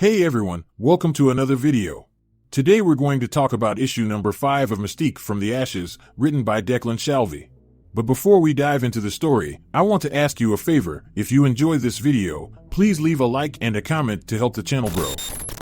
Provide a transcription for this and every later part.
Hey everyone, welcome to another video. Today we're going to talk about issue number 5 of Mystique from the Ashes, written by S.H.I.E.L.D. But before we dive into the story, I want to ask you a favor. If you enjoy this video, please leave a like and a comment to help the channel grow.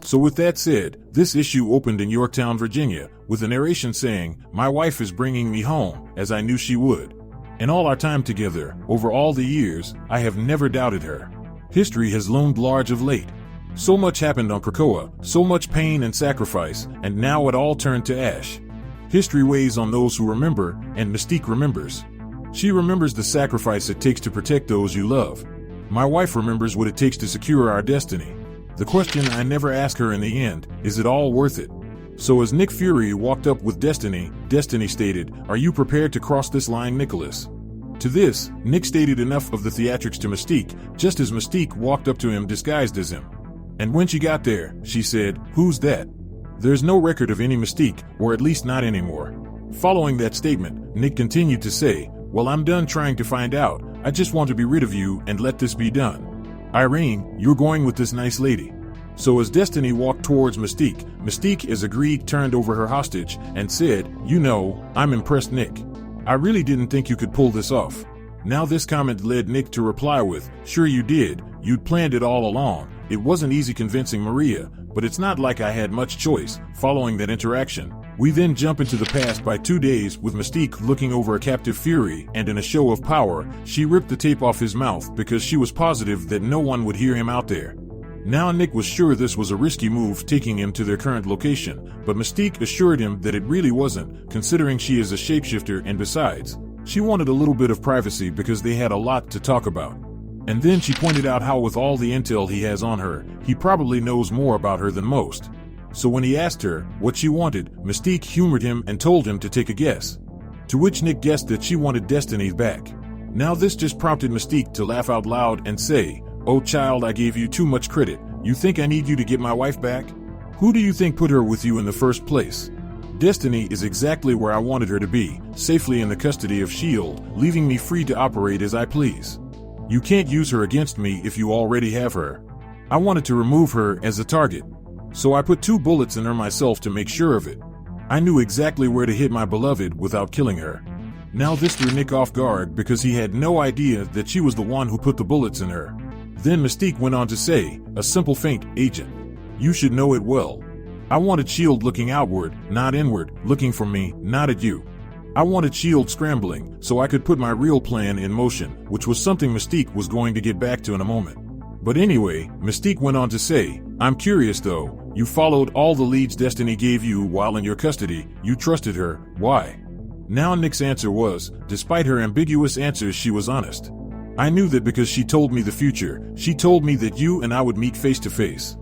So with that said, this issue opened in Yorktown, Virginia, with a narration saying, "My wife is bringing me home, as I knew she would. In all our time together, over all the years, I have never doubted her. History has loomed large of late. So much happened on Krakoa, so much pain and sacrifice, and now it all turned to ash. History weighs on those who remember, and Mystique remembers. She remembers the sacrifice it takes to protect those you love. My wife remembers what it takes to secure our destiny. The question I never ask her in the end, is it all worth it?" So as Nick Fury walked up with Destiny, Destiny stated, "Are you prepared to cross this line, Nicholas?" To this, Nick stated enough of the theatrics to Mystique, just as Mystique walked up to him disguised as him. And when she got there, she said, "Who's that?" There's no record of any Mystique, or at least not anymore. Following that statement, Nick continued to say, "Well, I'm done trying to find out. I just want to be rid of you and let this be done. Irene, you're going with this nice lady." So as Destiny walked towards Mystique, Mystique, as agreed, turned over her hostage and said, "You know, I'm impressed, Nick. I really didn't think you could pull this off." Now this comment led Nick to reply with, "Sure you did. You'd planned it all along. It wasn't easy convincing Maria, but it's not like I had much choice." Following that interaction, we then jump into the past by 2 days with Mystique looking over a captive Fury, and in a show of power, she ripped the tape off his mouth because she was positive that no one would hear him out there. Now Nick was sure this was a risky move, taking him to their current location, but Mystique assured him that it really wasn't, considering she is a shapeshifter, and besides, she wanted a little bit of privacy because they had a lot to talk about. And then she pointed out how with all the intel he has on her, he probably knows more about her than most. So when he asked her what she wanted, Mystique humored him and told him to take a guess. To which Nick guessed that she wanted Destiny back. Now this just prompted Mystique to laugh out loud and say, "Oh child, I gave you too much credit. You think I need you to get my wife back? Who do you think put her with you in the first place? Destiny is exactly where I wanted her to be, safely in the custody of S.H.I.E.L.D, leaving me free to operate as I please. You can't use her against me if you already have her. I wanted to remove her as a target. So I put 2 bullets in her myself to make sure of it. I knew exactly where to hit my beloved without killing her." Now this threw Nick off guard because he had no idea that she was the one who put the bullets in her. Then Mystique went on to say, "A simple feint, Agent. You should know it well. I wanted S.H.I.E.L.D looking outward, not inward, looking for me, not at you. I wanted S.H.I.E.L.D scrambling, so I could put my real plan in motion," which was something Mystique was going to get back to in a moment. But anyway, Mystique went on to say, "I'm curious though, you followed all the leads Destiny gave you while in your custody, you trusted her, why?" Now Nick's answer was, despite her ambiguous answers, she was honest. "I knew that because she told me the future. She told me that you and I would meet face to face.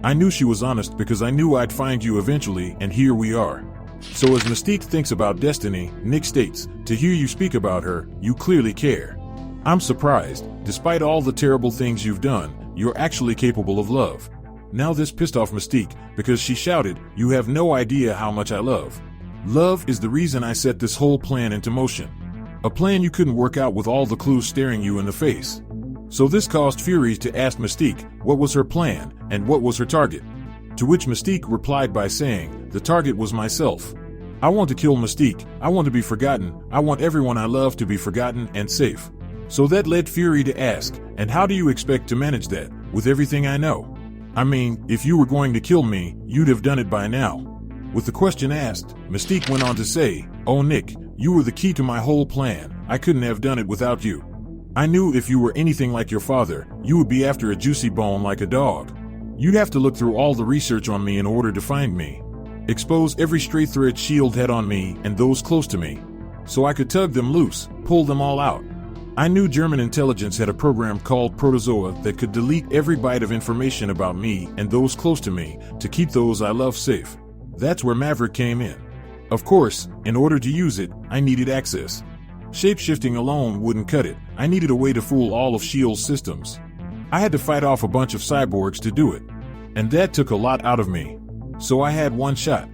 I knew she was honest because I knew I'd find you eventually, and here we are." So as Mystique thinks about Destiny, Nick states, "To hear you speak about her, you clearly care. I'm surprised. Despite all the terrible things you've done, you're actually capable of love." Now this pissed off Mystique because she shouted, "You have no idea how much I love. Love is the reason I set this whole plan into motion. A plan you couldn't work out with all the clues staring you in the face." So this caused Fury to ask Mystique what was her plan and what was her target. To which Mystique replied by saying, "The target was myself. I want to kill Mystique. I want to be forgotten. I want everyone I love to be forgotten and safe." So that led Fury to ask, "And how do you expect to manage that, with everything I know? I mean, if you were going to kill me, you'd have done it by now." With the question asked, Mystique went on to say, "Oh Nick, you were the key to my whole plan. I couldn't have done it without you. I knew if you were anything like your father, you would be after a juicy bone like a dog. You'd have to look through all the research on me in order to find me. Expose every stray thread S.H.I.E.L.D had on me and those close to me. So I could tug them loose, pull them all out. I knew German intelligence had a program called Protozoa that could delete every byte of information about me and those close to me to keep those I love safe. That's where Maverick came in. Of course, in order to use it, I needed access. Shapeshifting alone wouldn't cut it. I needed a way to fool all of S.H.I.E.L.D's systems. I had to fight off a bunch of cyborgs to do it. And that took a lot out of me. So I had one shot.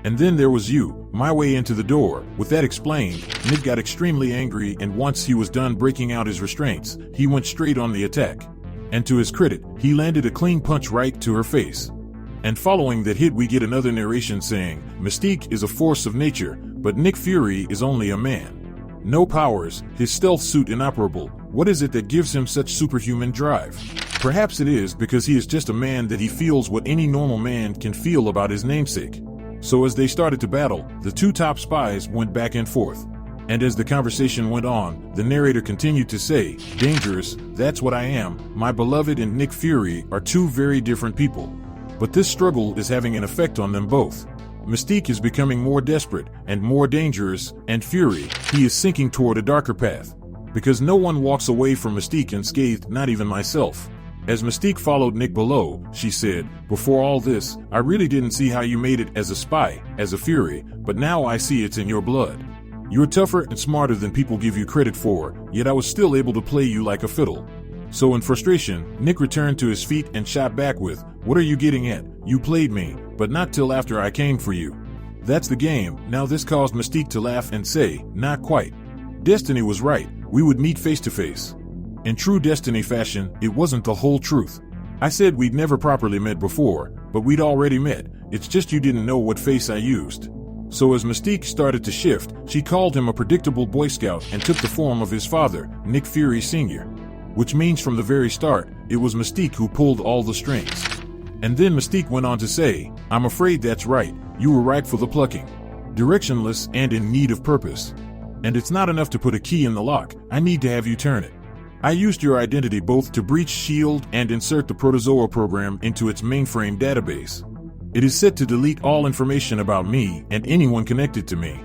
And then there was you, my way into the door." With that explained, Nick got extremely angry, and once he was done breaking out his restraints, he went straight on the attack. And to his credit, he landed a clean punch right to her face. And following that hit, we get another narration saying, Mystique is a force of nature, but Nick Fury is only a man. No powers, his stealth suit inoperable. What is it that gives him such superhuman drive? Perhaps it is because he is just a man that he feels what any normal man can feel about his namesake. So as they started to battle, the two top spies went back and forth. And as the conversation went on, the narrator continued to say, dangerous, that's what I am. My beloved and Nick Fury are two very different people. But this struggle is having an effect on them both. Mystique is becoming more desperate and more dangerous, and Fury, he is sinking toward a darker path. Because no one walks away from Mystique unscathed, not even myself. As Mystique followed Nick below, she said, before all this, I really didn't see how you made it as a spy, as a Fury, but now I see it's in your blood. You're tougher and smarter than people give you credit for, yet I was still able to play you like a fiddle. So in frustration, Nick returned to his feet and shot back with, what are you getting at? You played me, but not till after I came for you. That's the game. Now this caused Mystique to laugh and say, not quite. Destiny was right, we would meet face to face. In true Destiny fashion, it wasn't the whole truth. I said we'd never properly met before, but we'd already met, it's just you didn't know what face I used. So as Mystique started to shift, she called him a predictable Boy Scout and took the form of his father, Nick Fury Sr. Which means from the very start, it was Mystique who pulled all the strings. And then Mystique went on to say, I'm afraid that's right, you were ripe for the plucking. Directionless and in need of purpose. And it's not enough to put a key in the lock, I need to have you turn it. I used your identity both to breach S.H.I.E.L.D. and insert the Protozoa program into its mainframe database. It is set to delete all information about me and anyone connected to me.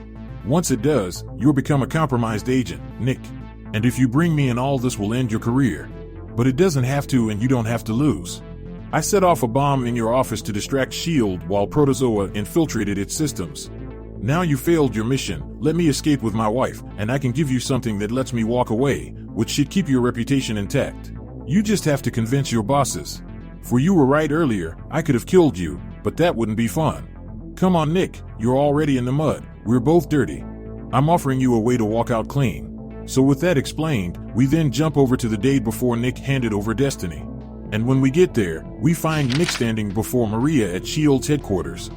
Once it does, you'll become a compromised agent, Nick. And if you bring me in, all this will end your career. But it doesn't have to, and you don't have to lose. I set off a bomb in your office to distract S.H.I.E.L.D. while Protozoa infiltrated its systems. Now you failed your mission, let me escape with my wife, and I can give you something that lets me walk away, which should keep your reputation intact. You just have to convince your bosses. For you were right earlier, I could have killed you, but that wouldn't be fun. Come on, Nick, you're already in the mud, we're both dirty. I'm offering you a way to walk out clean. So with that explained, we then jump over to the day before Nick handed over Destiny. And when we get there, we find Nick standing before Maria at S.H.I.E.L.D's headquarters.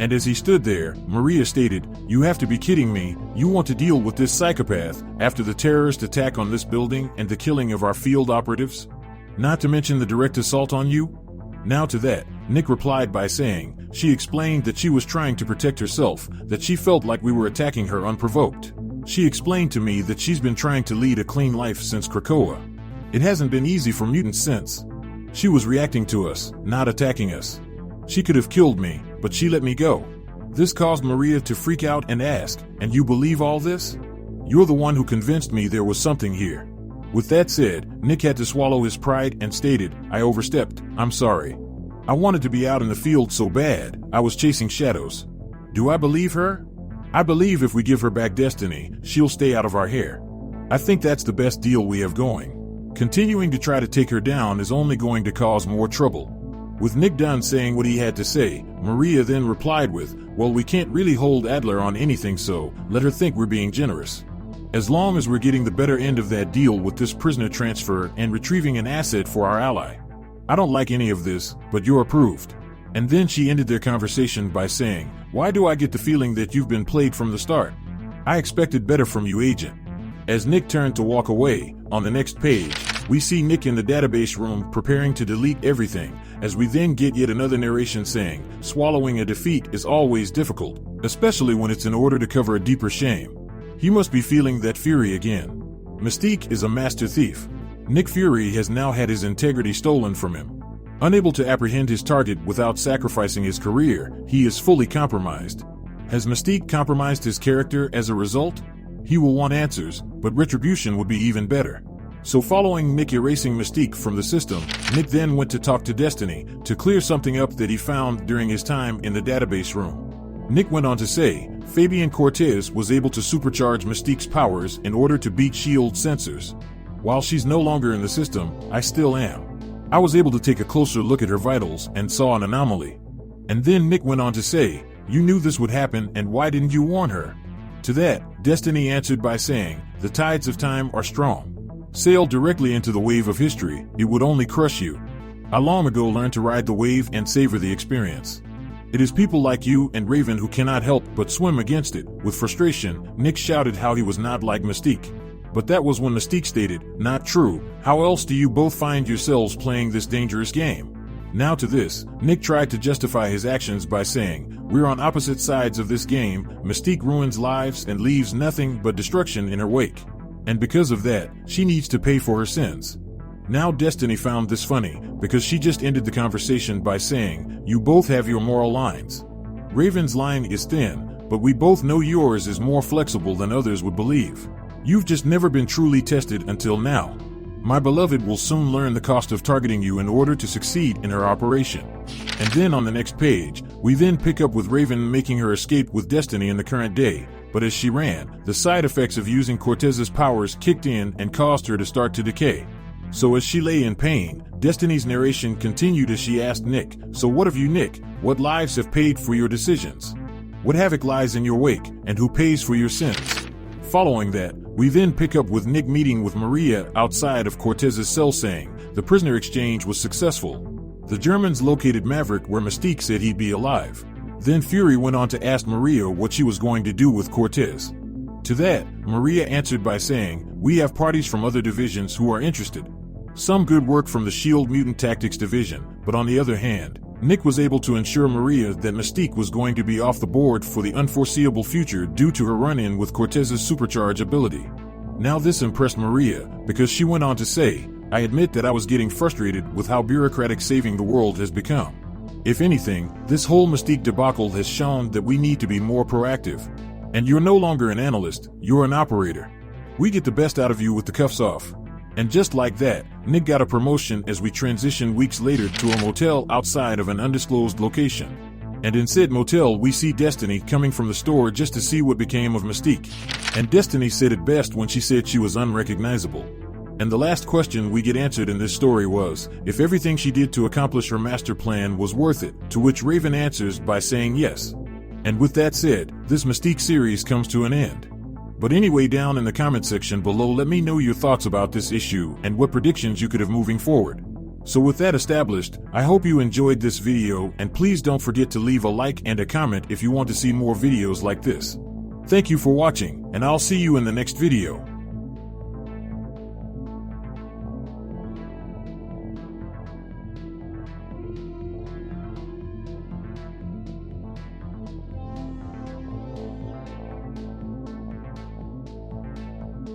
And as he stood there, Maria stated, you have to be kidding me, you want to deal with this psychopath after the terrorist attack on this building and the killing of our field operatives? Not to mention the direct assault on you? Now to that, Nick replied by saying, she explained that she was trying to protect herself, that she felt like we were attacking her unprovoked. She explained to me that she's been trying to lead a clean life since Krakoa. It hasn't been easy for mutants since. She was reacting to us, not attacking us. She could have killed me, but she let me go. This caused Maria to freak out and ask, and you believe all this? You're the one who convinced me there was something here. With that said, Nick had to swallow his pride and stated, I overstepped, I'm sorry. I wanted to be out in the field so bad, I was chasing shadows. Do I believe her? I believe if we give her back Destiny, she'll stay out of our hair. I think that's the best deal we have going. Continuing to try to take her down is only going to cause more trouble. With Nick done saying what he had to say, Maria then replied with, well, we can't really hold Adler on anything, so let her think we're being generous. As long as we're getting the better end of that deal with this prisoner transfer and retrieving an asset for our ally. I don't like any of this, but you're approved. And then she ended their conversation by saying, why do I get the feeling that you've been played from the start? I expected better from you, agent. As Nick turned to walk away, on the next page, we see Nick in the database room preparing to delete everything, as we then get yet another narration saying, swallowing a defeat is always difficult, especially when it's in order to cover a deeper shame. He must be feeling that fury again. Mystique is a master thief. Nick Fury has now had his integrity stolen from him. Unable to apprehend his target without sacrificing his career, he is fully compromised. Has Mystique compromised his character as a result? He will want answers, but retribution would be even better. So following Nick erasing Mystique from the system, Nick then went to talk to Destiny to clear something up that he found during his time in the database room. Nick went on to say, Fabian Cortez was able to supercharge Mystique's powers in order to beat S.H.I.E.L.D. sensors. While she's no longer in the system, I still am. I was able to take a closer look at her vitals and saw an anomaly. And then Nick went on to say, you knew this would happen, and why didn't you warn her? To that, Destiny answered by saying, the tides of time are strong. Sail directly into the wave of history, it would only crush you. I long ago learned to ride the wave and savor the experience. It is people like you and Raven who cannot help but swim against it. With frustration, Nick shouted how he was not like Mystique. But that was when Mystique stated, "Not true, how else do you both find yourselves playing this dangerous game?" Now to this, Nick tried to justify his actions by saying, "We're on opposite sides of this game. Mystique ruins lives and leaves nothing but destruction in her wake. And because of that, she needs to pay for her sins." Now Destiny found this funny, because she just ended the conversation by saying, "You both have your moral lines. Raven's line is thin, but we both know yours is more flexible than others would believe. You've just never been truly tested until now. My beloved will soon learn the cost of targeting you in order to succeed in her operation." And then on the next page, we then pick up with Raven making her escape with Destiny in the current day, but as she ran, the side effects of using Cortez's powers kicked in and caused her to start to decay. So as she lay in pain, Destiny's narration continued as she asked Nick, "So what of you, Nick? What lives have paid for your decisions? What havoc lies in your wake, and who pays for your sins?" Following that, we then pick up with Nick meeting with Maria outside of Cortez's cell saying, the prisoner exchange was successful. The Germans located Maverick where Mystique said he'd be alive. Then Fury went on to ask Maria what she was going to do with Cortez. To that, Maria answered by saying, "We have parties from other divisions who are interested. Some good work from the S.H.I.E.L.D. Mutant Tactics Division, but on the other hand, Nick was able to ensure Maria that Mystique was going to be off the board for the unforeseeable future due to her run-in with Cortez's supercharge ability." Now this impressed Maria, because she went on to say, "I admit that I was getting frustrated with how bureaucratic saving the world has become. If anything, this whole Mystique debacle has shown that we need to be more proactive. And you're no longer an analyst, you're an operator. We get the best out of you with the cuffs off." And just like that, Nick got a promotion as we transition weeks later to a motel outside of an undisclosed location. And in said motel we see Destiny coming from the store just to see what became of Mystique. And Destiny said it best when she said she was unrecognizable. And the last question we get answered in this story was, if everything she did to accomplish her master plan was worth it, to which Raven answers by saying yes. And with that said, this Mystique series comes to an end. But anyway, down in the comment section below, let me know your thoughts about this issue and what predictions you could have moving forward. So with that established, I hope you enjoyed this video, and please don't forget to leave a like and a comment if you want to see more videos like this. Thank you for watching, and I'll see you in the next video.